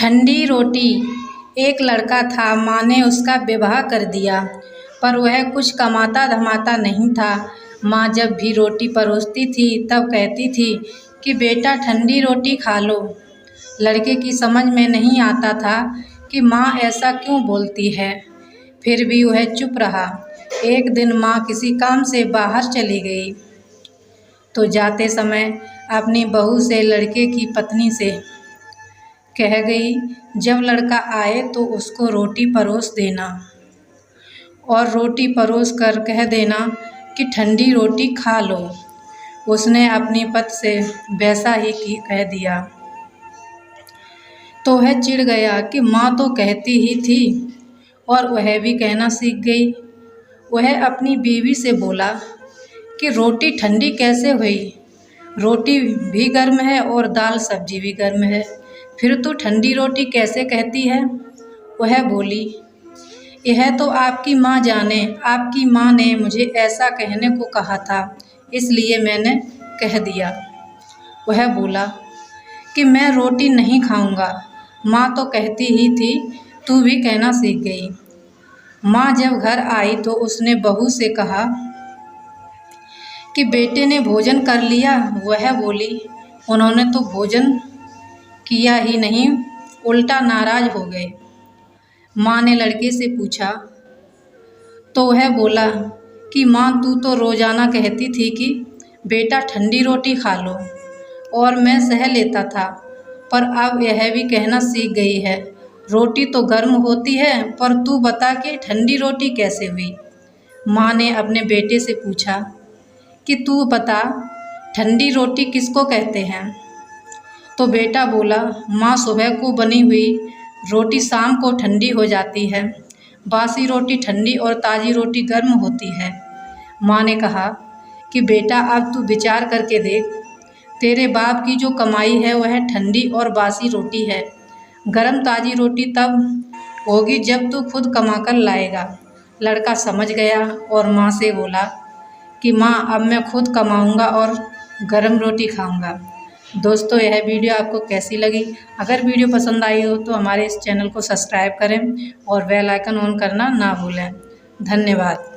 ठंडी रोटी। एक लड़का था, माँ ने उसका विवाह कर दिया, पर वह कुछ कमाता धमाता नहीं था। माँ जब भी रोटी परोसती थी तब कहती थी कि बेटा ठंडी रोटी खा लो। लड़के की समझ में नहीं आता था कि माँ ऐसा क्यों बोलती है, फिर भी वह चुप रहा। एक दिन माँ किसी काम से बाहर चली गई तो जाते समय अपनी बहू से लड़के की पत्नी से कह गई, जब लड़का आए तो उसको रोटी परोस देना और रोटी परोस कर कह देना कि ठंडी रोटी खा लो। उसने अपनी पत्नी से वैसा ही कह दिया तो वह चिढ़ गया कि माँ तो कहती ही थी, और वह भी कहना सीख गई। वह अपनी बीवी से बोला कि रोटी ठंडी कैसे हुई, रोटी भी गर्म है और दाल सब्जी भी गर्म है, फिर तू ठंडी रोटी कैसे कहती है। वह बोली, यह तो आपकी माँ जाने, आपकी माँ ने मुझे ऐसा कहने को कहा था, इसलिए मैंने कह दिया। वह बोला कि मैं रोटी नहीं खाऊंगा, माँ तो कहती ही थी, तू भी कहना सीख गई। माँ जब घर आई तो उसने बहू से कहा कि बेटे ने भोजन कर लिया। वह बोली, उन्होंने तो भोजन किया ही नहीं, उल्टा नाराज हो गए। माँ ने लड़के से पूछा तो वह बोला कि माँ तू तो रोज़ाना कहती थी कि बेटा ठंडी रोटी खा लो, और मैं सह लेता था, पर अब यह भी कहना सीख गई है, रोटी तो गर्म होती है, पर तू बता कि ठंडी रोटी कैसे हुई। माँ ने अपने बेटे से पूछा कि तू बता ठंडी रोटी किसको कहते हैं। तो बेटा बोला, माँ सुबह को बनी हुई रोटी शाम को ठंडी हो जाती है, बासी रोटी ठंडी और ताज़ी रोटी गर्म होती है। माँ ने कहा कि बेटा अब तू विचार करके देख, तेरे बाप की जो कमाई है वह ठंडी और बासी रोटी है, गर्म ताज़ी रोटी तब होगी जब तू खुद कमा कर लाएगा। लड़का समझ गया और माँ से बोला कि माँ अब मैं खुद कमाऊँगा और गर्म रोटी खाऊँगा। दोस्तों, यह वीडियो आपको कैसी लगी? अगर वीडियो पसंद आई हो तो हमारे इस चैनल को सब्सक्राइब करें और बेल आइकन ऑन करना ना भूलें। धन्यवाद।